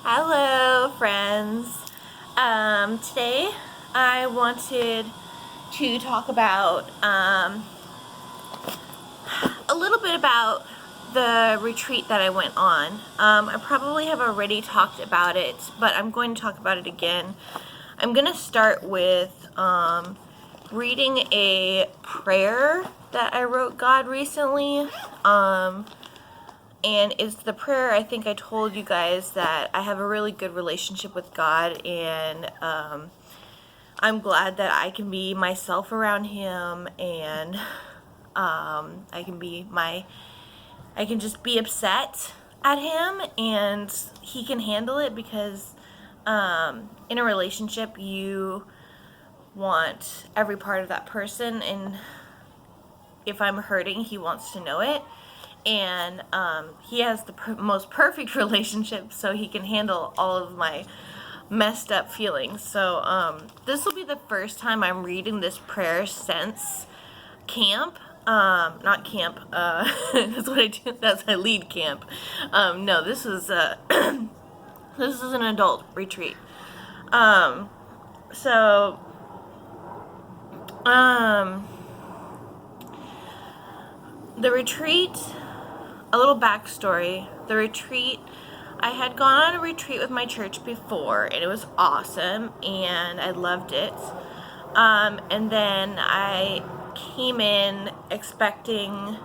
Hello, friends. Today I wanted to talk about a little bit about the retreat that I went on. I probably have already talked about it, but I'm going to talk about it again. I'm going to start with reading a prayer that I wrote God recently. And it's the prayer, I think I told you guys that I have a really good relationship with God, and I'm glad that I can be myself around Him, and I can just be upset at Him, and He can handle it, because in a relationship you want every part of that person, and if I'm hurting, He wants to know it. And He has the most perfect relationship, so He can handle all of my messed up feelings. So this will be the first time I'm reading this prayer since camp. Not camp, that's what I do, that's I lead camp. No, this is this is an adult retreat. So the retreat, a little backstory. The retreat, I had gone on a retreat with my church before, and it was awesome, and I loved it. And then I came in expecting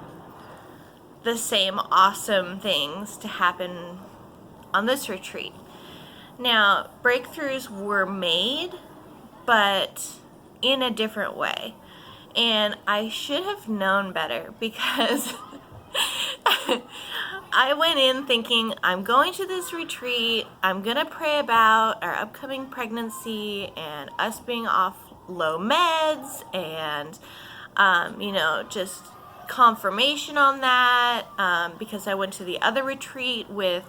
the same awesome things to happen on this retreat. Now, breakthroughs were made, but in a different way. And I should have known better, because I went in thinking, I'm going to this retreat, I'm gonna pray about our upcoming pregnancy and us being off low meds, and just confirmation on that, because I went to the other retreat with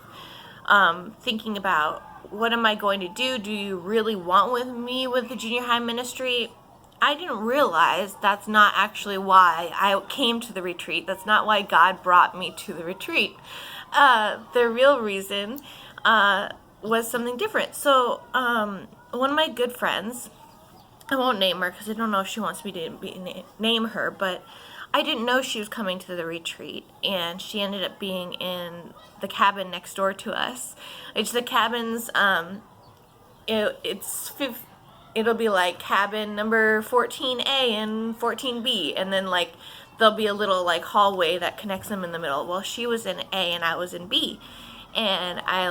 thinking about, what am I going to do? Do you really want me with the junior high ministry? I didn't realize that's not actually why I came to the retreat. That's not why God brought me to the retreat. The real reason was something different. So one of my good friends, I won't name her because I don't know if she wants me to name her, but I didn't know she was coming to the retreat, and she ended up being in the cabin next door to us. It's the cabins, it'll be like cabin number 14A and 14B, and then like there'll be a little like hallway that connects them in the middle. Well, she was in A and I was in B, and I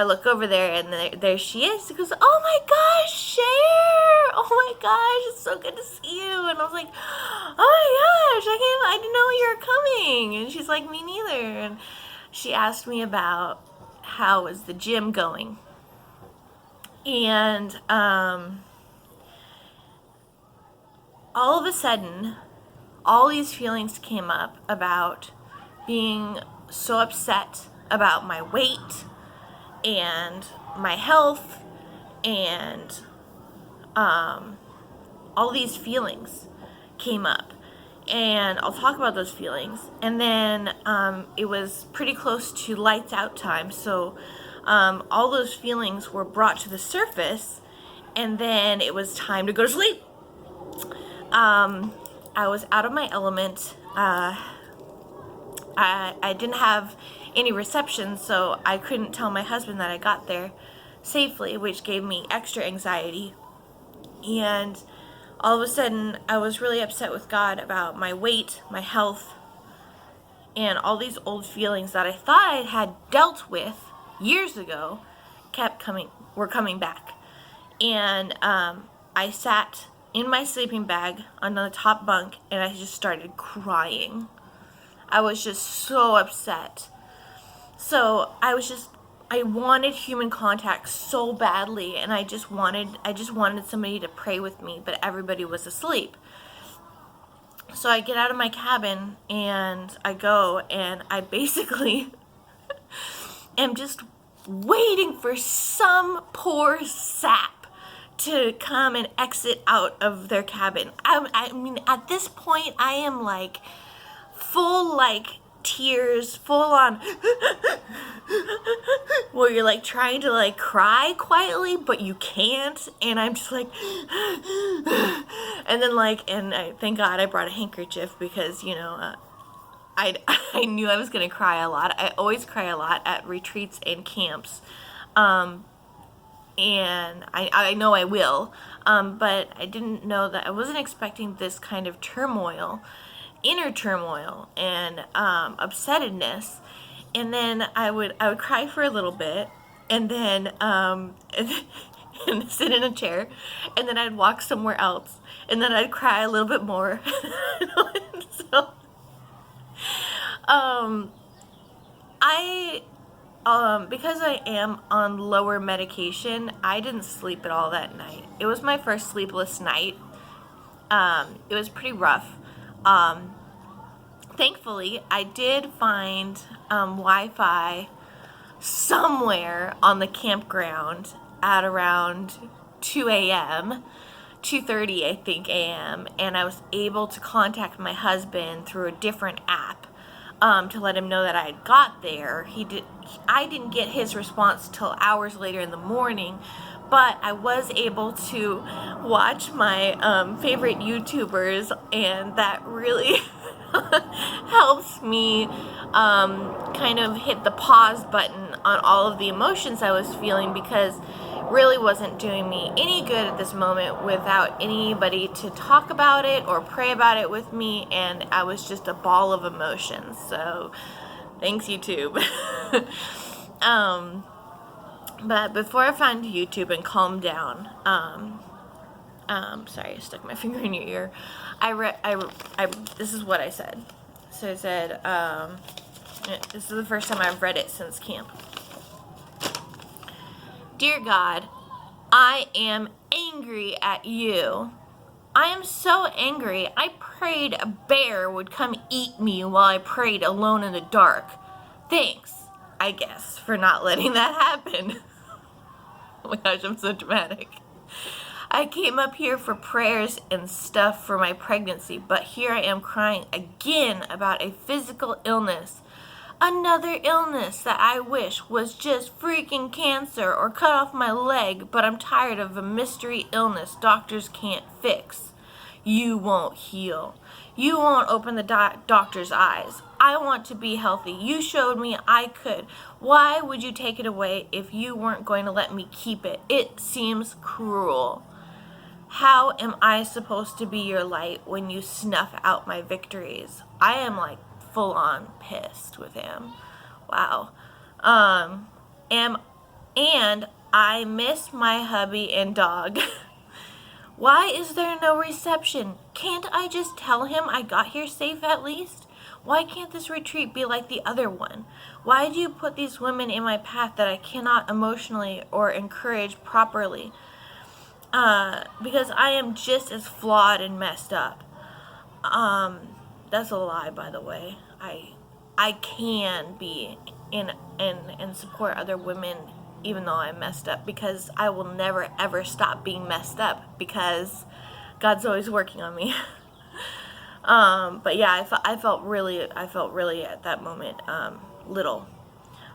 look over there, and there she is. She goes, "Oh my gosh, Cher! Oh my gosh, it's so good to see you." And I was like, "Oh my gosh, I didn't know you were coming." And she's like, "Me neither." And she asked me about how was the gym going. And all of a sudden, all these feelings came up about being so upset about my weight and my health, and all these feelings came up, and I'll talk about those feelings. And then it was pretty close to lights out time, so all those feelings were brought to the surface, and then it was time to go to sleep. I was out of my element. I didn't have any reception, so I couldn't tell my husband that I got there safely, which gave me extra anxiety. And all of a sudden, I was really upset with God about my weight, my health, and all these old feelings that I thought I had dealt with years ago were coming back. And I sat in my sleeping bag on the top bunk, and I just started crying. I was just so upset. So I wanted human contact so badly, and I just wanted somebody to pray with me, but everybody was asleep. So I get out of my cabin, and I go, and I basically am just waiting for some poor sap to come and exit out of their cabin. I mean, at this point, I am like full like tears, full on, where you're like trying to like cry quietly, but you can't. And I'm just like, and then like, and thank God I brought a handkerchief because, you know, I knew I was going to cry a lot. I always cry a lot at retreats and camps. And I know I will, but I didn't know that I wasn't expecting this kind of turmoil, inner turmoil, and upsettedness. And then I would cry for a little bit, and then and sit in a chair, and then I'd walk somewhere else, and then I'd cry a little bit more. So, because I am on lower medication, I didn't sleep at all that night. It was my first sleepless night. It was pretty rough. Thankfully, I did find Wi-Fi somewhere on the campground at around 2 a.m., 2:30 I think a.m., and I was able to contact my husband through a different app. To let him know that I had got there. I didn't get his response till hours later in the morning, but I was able to watch my favorite YouTubers, and that really helps me kind of hit the pause button on all of the emotions I was feeling, because really wasn't doing me any good at this moment without anybody to talk about it or pray about it with me, and I was just a ball of emotions. So thanks, YouTube. But before I found YouTube and calmed down, sorry, I stuck my finger in your ear. This is what I said. So I said, this is the first time I've read it since camp. Dear God, I am angry at you. I am so angry. I prayed a bear would come eat me while I prayed alone in the dark. Thanks, I guess, for not letting that happen. Oh my gosh, I'm so dramatic. I came up here for prayers and stuff for my pregnancy, but here I am crying again about a physical illness. Another illness that I wish was just freaking cancer or cut off my leg, but I'm tired of a mystery illness doctors can't fix. You won't heal. You won't open the doctor's eyes. I want to be healthy. You showed me I could. Why would you take it away if you weren't going to let me keep it? It seems cruel. How am I supposed to be your light when you snuff out my victories? I am like full on pissed with him. Wow. And I miss my hubby and dog. Why is there no reception? Can't I just tell him I got here safe at least? Why can't this retreat be like the other one? Why do you put these women in my path that I cannot emotionally or encourage properly? Because I am just as flawed and messed up. That's a lie, by the way. I can be and support other women even though I'm messed up, because I will never ever stop being messed up, because God's always working on me. But yeah, I felt really at that moment little.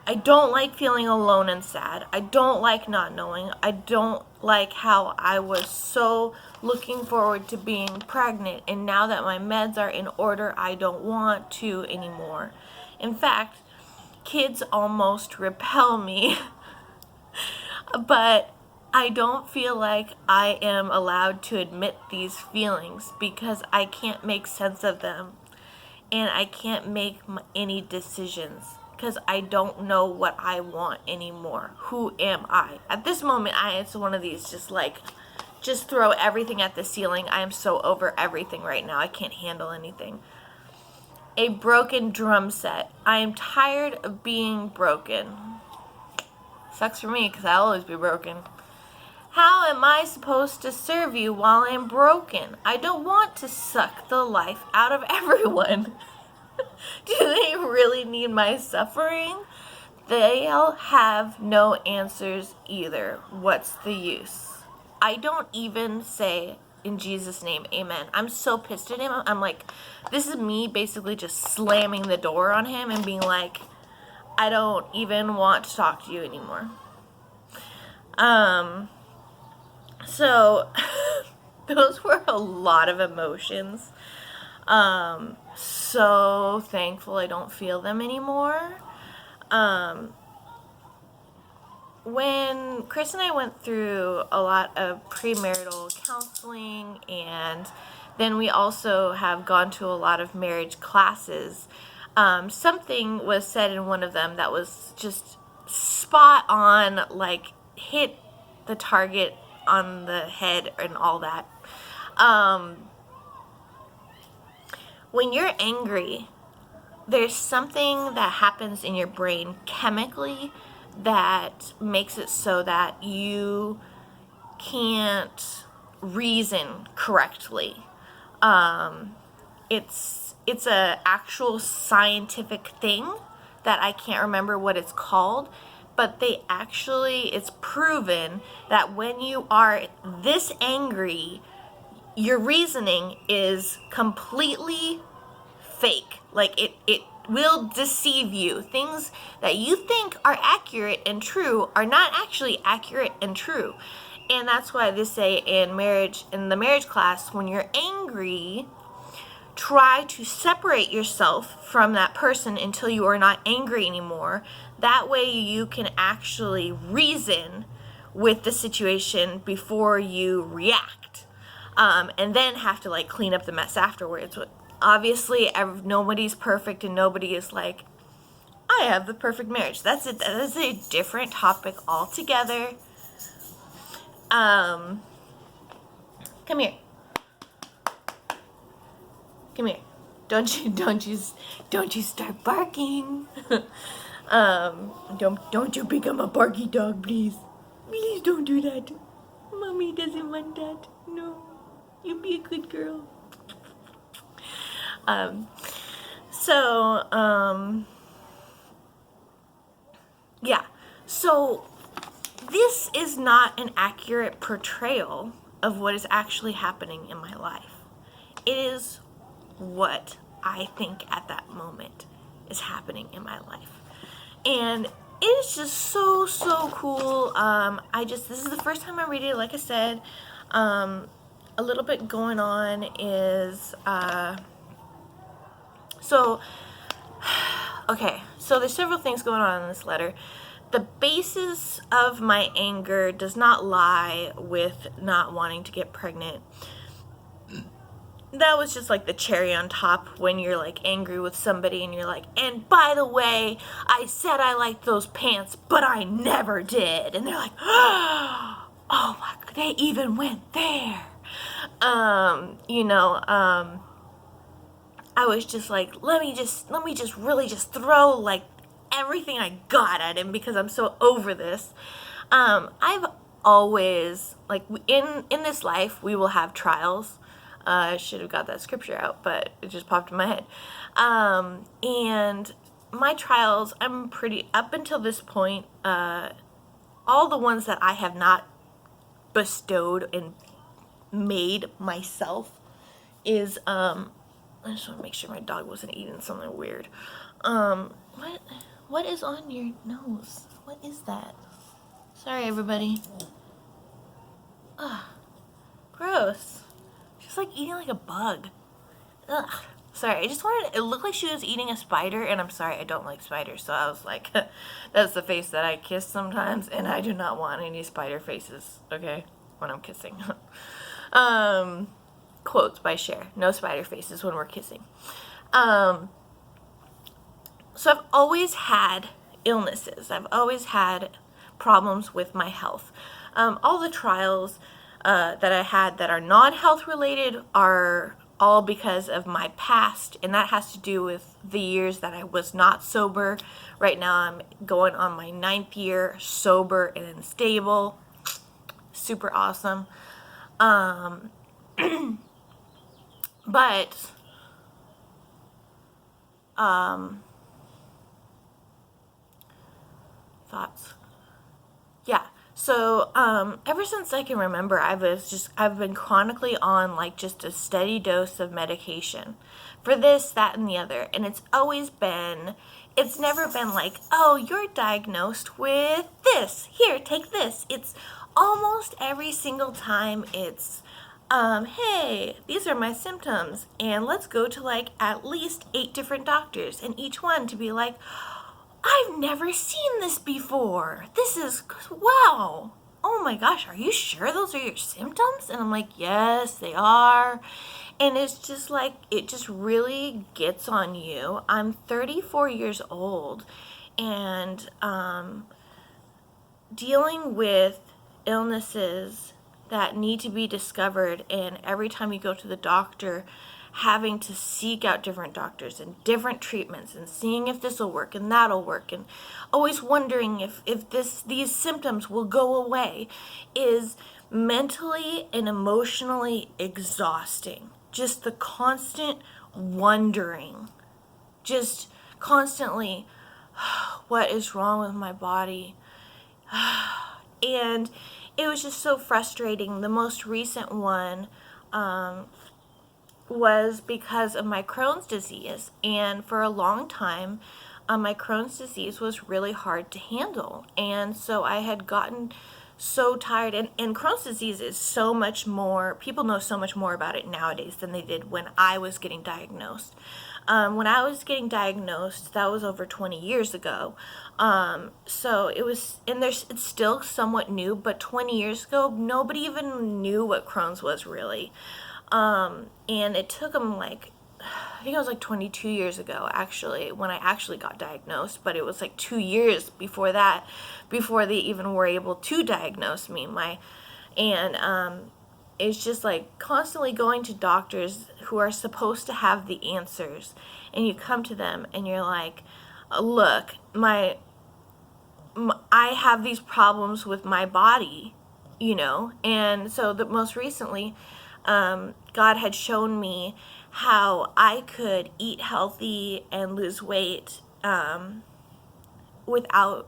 I don't like feeling alone and sad. I don't like not knowing. I don't like how I was so looking forward to being pregnant, and now that my meds are in order, I don't want to anymore. In fact, kids almost repel me. But I don't feel like I am allowed to admit these feelings, because I can't make sense of them, and I can't make any decisions, because I don't know what I want anymore. Who am I? At this moment, it's one of these just throw everything at the ceiling. I am so over everything right now. I can't handle anything. A broken drum set. I am tired of being broken. Sucks for me, because I'll always be broken. How am I supposed to serve you while I'm broken? I don't want to suck the life out of everyone. Do they really need my suffering? They'll have no answers either. What's the use? I don't even say in Jesus' name, amen. I'm so pissed at him. I'm like, this is me basically just slamming the door on him and being like, I don't even want to talk to you anymore. So those were a lot of emotions. So thankful I don't feel them anymore. When Chris and I went through a lot of premarital counseling, and then we also have gone to a lot of marriage classes, something was said in one of them that was just spot on, like hit the target on the head and all that. When you're angry, there's something that happens in your brain chemically that makes it so that you can't reason correctly. It's a actual scientific thing that I can't remember what it's called, but it's proven that when you are this angry, your reasoning is completely fake. Like it will deceive you. Things that you think are accurate and true are not actually accurate and true. And that's why they say in the marriage class, when you're angry, try to separate yourself from that person until you are not angry anymore. That way you can actually reason with the situation before you react. And then have to like clean up the mess afterwards. Obviously, nobody's perfect, and nobody is like, I have the perfect marriage. That's it. That is a different topic altogether. Come here. Come here. Don't you start barking. Don't you become a barky dog, please. Please don't do that. Mommy doesn't want that. No. You be a good girl. Yeah. So this is not an accurate portrayal of what is actually happening in my life. It is what I think at that moment is happening in my life. And it is just so cool. This is the first time I read it. Like I said, a little bit going on is, so there's several things going on in this letter. The basis of my anger does not lie with not wanting to get pregnant. That was just like the cherry on top when you're like angry with somebody and you're like, and by the way, I said I liked those pants, but I never did. And they're like, oh my God, they even went there. I was just like, let me just really just throw like everything I got at him because I'm so over this. I've always, like, in this life, we will have trials. I should have got that scripture out, but it just popped in my head. And my trials, I'm pretty, up until this point, all the ones that I have not bestowed and made myself is, I just want to make sure my dog wasn't eating something weird. What is on your nose? What is that? Sorry, everybody. Ugh. Gross. She's like eating like a bug. Ugh. Sorry, it looked like she was eating a spider, and I'm sorry, I don't like spiders, so I was like, that's the face that I kiss sometimes, and I do not want any spider faces, okay, when I'm kissing. Quotes by Cher, no spider faces when we're kissing. So I've always had illnesses. I've always had problems with my health. All the trials that I had that are non-health related are all because of my past, and that has to do with the years that I was not sober. Right now I'm going on my 9th year sober and stable. Super awesome. But thoughts. Yeah. So, ever since I can remember, I've been chronically on like just a steady dose of medication for this, that, and the other. And it's never been like, oh, you're diagnosed with this. Here, take this. It's almost every single time hey, these are my symptoms, and let's go to like at least 8 different doctors, and each one to be like, I've never seen this before. This is, wow. Oh my gosh, are you sure those are your symptoms? And I'm like, yes, they are. And it's just like, it just really gets on you. I'm 34 years old, and dealing with illnesses that need to be discovered, and every time you go to the doctor, having to seek out different doctors and different treatments and seeing if this will work and that'll work, and always wondering if these symptoms will go away, is mentally and emotionally exhausting. Just the constant wondering, just constantly, what is wrong with my body? And it was just so frustrating. The most recent one was because of my Crohn's disease. And for a long time, my Crohn's disease was really hard to handle. And so I had gotten so tired. And Crohn's disease is so much more, people know so much more about it nowadays than they did when I was getting diagnosed. When I was getting diagnosed, that was over 20 years ago. So it was, and it's still somewhat new, but 20 years ago, nobody even knew what Crohn's was really. And it took them like, I think it was like 22 years ago, actually, when I actually got diagnosed, but it was like 2 years before that, before they even were able to diagnose me. It's just like constantly going to doctors who are supposed to have the answers, and you come to them and you're like, look, I have these problems with my body, and so the most recently, God had shown me how I could eat healthy and lose weight without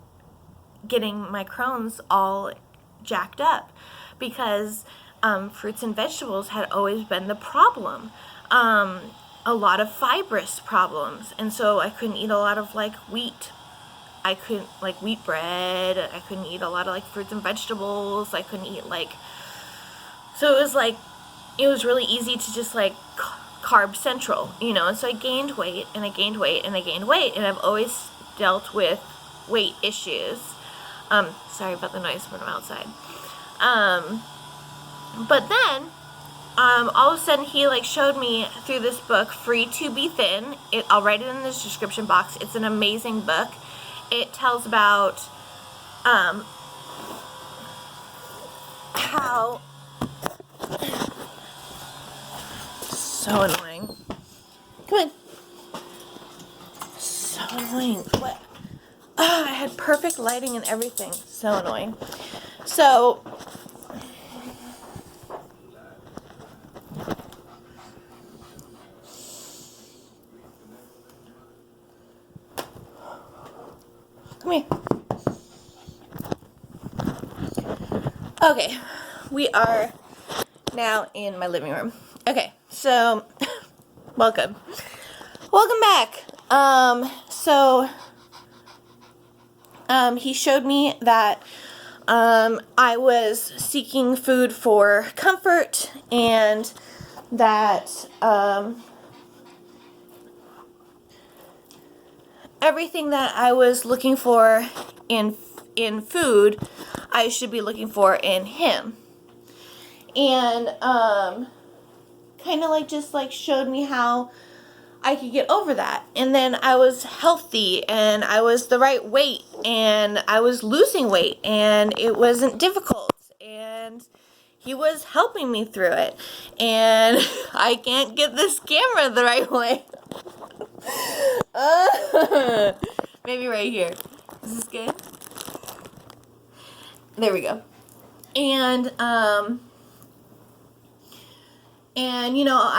getting my Crohn's all jacked up, because fruits and vegetables had always been the problem. A lot of fibrous problems, and so I couldn't eat a lot of like wheat. I couldn't like wheat bread. I couldn't eat a lot of like fruits and vegetables. I couldn't eat so it was really easy to just like carb central, and so I gained weight and I gained weight and I gained weight, and I've always dealt with weight issues. Sorry about the noise when I'm outside. But then, all of a sudden he showed me through this book, Free to Be Thin. I'll write it in the description box. It's an amazing book. It tells about, how, so annoying. Come on. So annoying. What? I had perfect lighting and everything. So annoying. So, come here. Okay, we are now in my living room. Okay, so welcome back. He showed me that I was seeking food for comfort, and that everything that I was looking for in food, I should be looking for in him. And kind of just showed me how I could get over that. And then I was healthy, and I was the right weight, and I was losing weight, and it wasn't difficult, and he was helping me through it. And I can't get this camera the right way. Maybe right here. Is this good? There we go. And I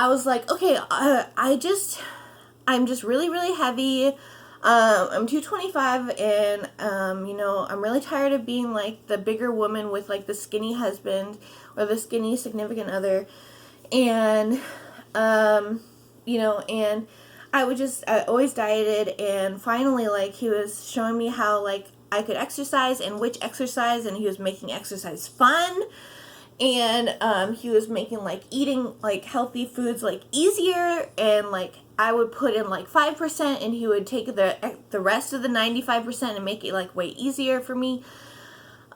was like, okay, I'm just really, really heavy. I'm 225, and you know, I'm really tired of being like the bigger woman with like the skinny husband or the skinny significant other. And you know, and I always dieted, and finally, like, he was showing me how, like, I could exercise and which exercise, and he was making exercise fun, and he was making, like, eating, like, healthy foods, like, easier, and, like, I would put in, like, 5%, and he would take the rest of the 95% and make it, like, way easier for me.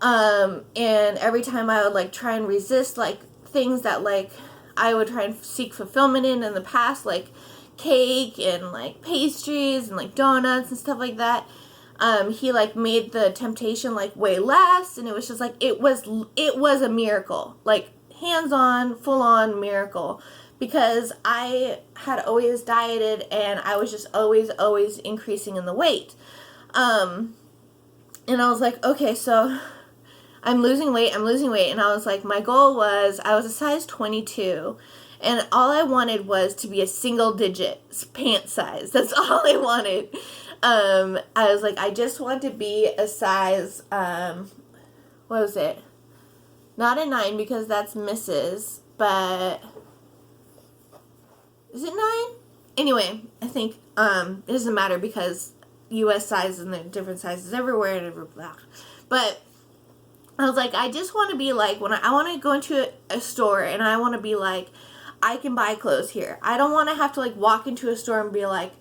And every time I would, like, try and resist, like, things that, like, I would try and seek fulfillment in the past, like cake and like pastries and like donuts and stuff like that, he like made the temptation like way less, and it was just like it was a miracle, like hands-on, full-on miracle, because I had always dieted and I was just always increasing in the weight. And I was like, okay, so I'm losing weight, and I was like, my goal was, I was a size 22, and all I wanted was to be a single digit pant size. That's all I wanted. I was like, I just want to be a size, what was it? Not a 9, because that's Mrs., but, is it 9? Anyway, I think, it doesn't matter, because U.S. sizes and the different sizes everywhere, and blah. But I was like, I just want to be like, when I want to go into a store and I want to be like, I can buy clothes here. I don't want to have to like walk into a store and be like,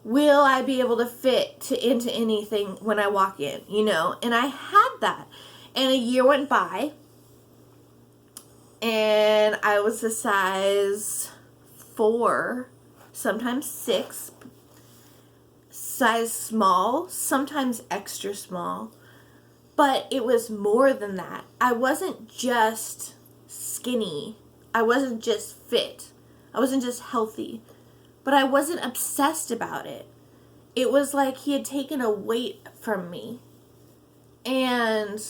will I be able to fit into anything when I walk in, you know? And I had that. And a year went by, and I was a size 4, sometimes 6, size small, sometimes extra small. But it was more than that. I wasn't just skinny. I wasn't just fit. I wasn't just healthy. But I wasn't obsessed about it. It was like he had taken a weight from me. And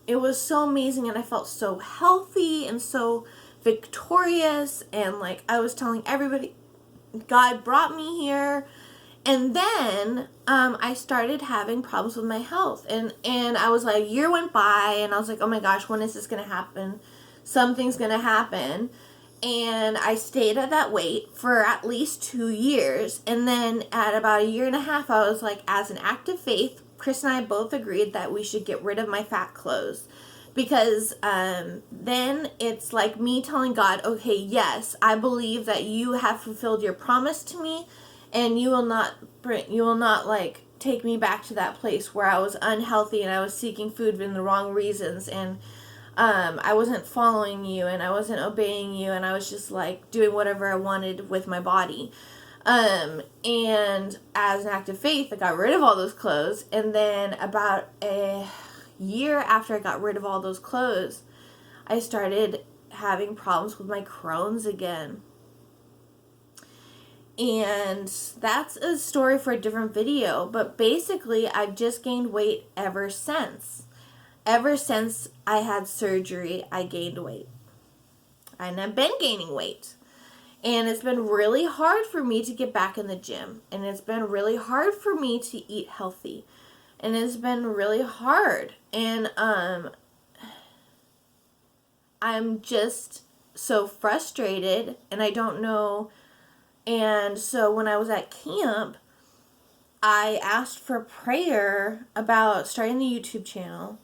it was so amazing, and I felt so healthy and so victorious, and like I was telling everybody, God brought me here. And then I started having problems with my health, and I was like, a year went by, and I was like, oh my gosh, when is this going to happen? Something's going to happen. And I stayed at that weight for at least 2 years, and then at about a year and a half, I was like, as an act of faith, Chris and I both agreed that we should get rid of my fat clothes. Because then it's like me telling God, okay, yes, I believe that you have fulfilled your promise to me, and you will not like take me back to that place where I was unhealthy and I was seeking food for the wrong reasons, and I wasn't following you, and I wasn't obeying you, and I was just like doing whatever I wanted with my body. And as an act of faith, I got rid of all those clothes, and then about a year after I got rid of all those clothes, I started having problems with my Crohn's again. And that's a story for a different video, but basically I've just gained weight ever since. Ever since I had surgery, I gained weight. And I've been gaining weight. And it's been really hard for me to get back in the gym. And it's been really hard for me to eat healthy. And it's been really hard. And I'm just so frustrated, and I don't know. And so when I was at camp, I asked for prayer about starting the YouTube channel,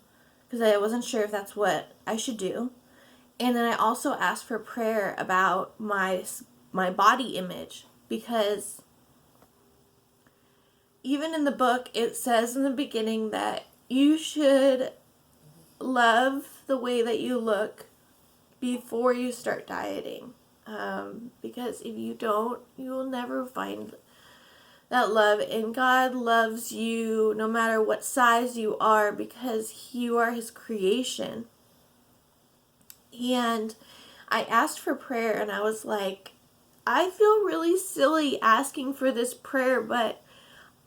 because I wasn't sure if that's what I should do. And then I also asked for prayer about my body image, because even in the book, it says in the beginning that you should love the way that you look before you start dieting. Because if you don't, you will never find that love. And God loves you no matter what size you are, because you are His creation. And I asked for prayer, and I was like, I feel really silly asking for this prayer, but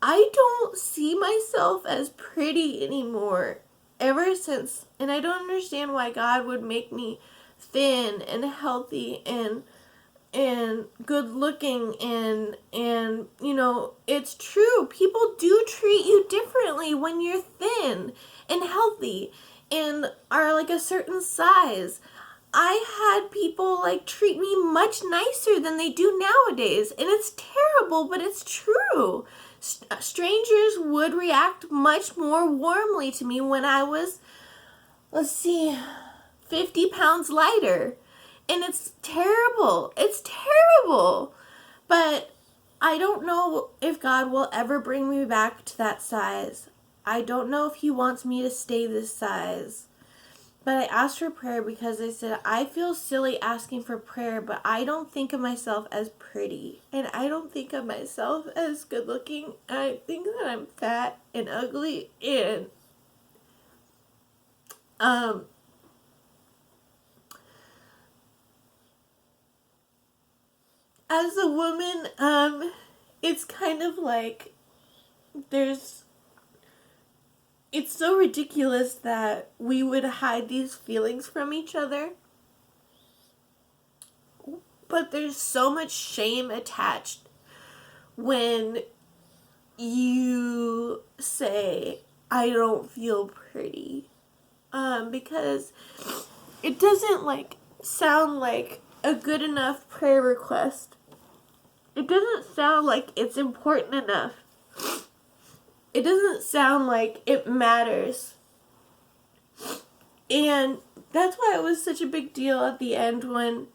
I don't see myself as pretty anymore ever since. And I don't understand why God would make me thin and healthy and and good looking and you know, it's true. People do treat you differently when you're thin and healthy and are like a certain size. I had people like treat me much nicer than they do nowadays, and it's terrible, but it's true. Strangers would react much more warmly to me when I was, let's see, 50 pounds lighter. And it's terrible. It's terrible. But I don't know if God will ever bring me back to that size. I don't know if He wants me to stay this size. But I asked for prayer because I said, I feel silly asking for prayer, but I don't think of myself as pretty. And I don't think of myself as good looking. I think that I'm fat and ugly and as a woman, it's kind of like it's so ridiculous that we would hide these feelings from each other. But there's so much shame attached when you say, I don't feel pretty. Because it doesn't like sound like a good enough prayer request. It doesn't sound like it's important enough. It doesn't sound like it matters. And that's why it was such a big deal at the end when,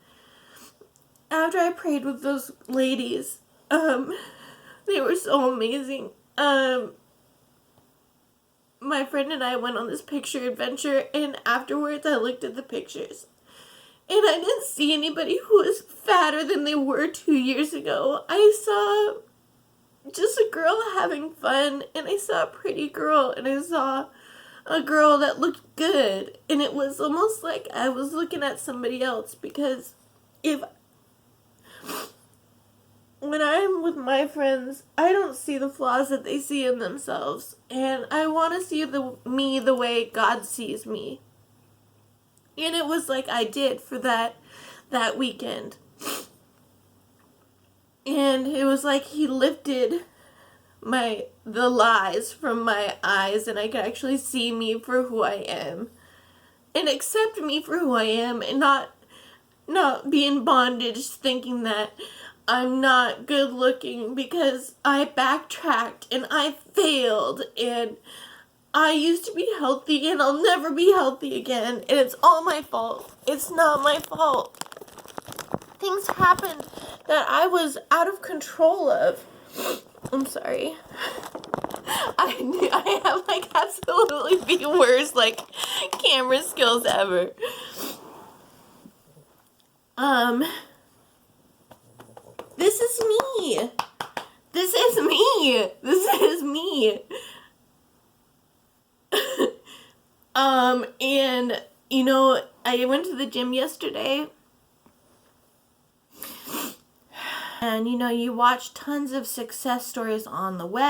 after I prayed with those ladies, they were so amazing. My friend and I went on this picture adventure, and afterwards I looked at the pictures. And I didn't see anybody who was fatter than they were 2 years ago. I saw just a girl having fun, and I saw a pretty girl, and I saw a girl that looked good. And it was almost like I was looking at somebody else, because when I'm with my friends, I don't see the flaws that they see in themselves. And I want to see me the way God sees me. And it was like I did for that weekend. And it was like He lifted the lies from my eyes, and I could actually see me for who I am. And accept me for who I am, and not be in bondage thinking that I'm not good looking because I backtracked and I failed and I used to be healthy and I'll never be healthy again, and it's all my fault. It's not my fault. Things happened that I was out of control of. I'm sorry. I have like absolutely the worst like camera skills ever. This is me. This is me. This is me. And, you know, I went to the gym yesterday, and, you know, you watch tons of success stories on the web.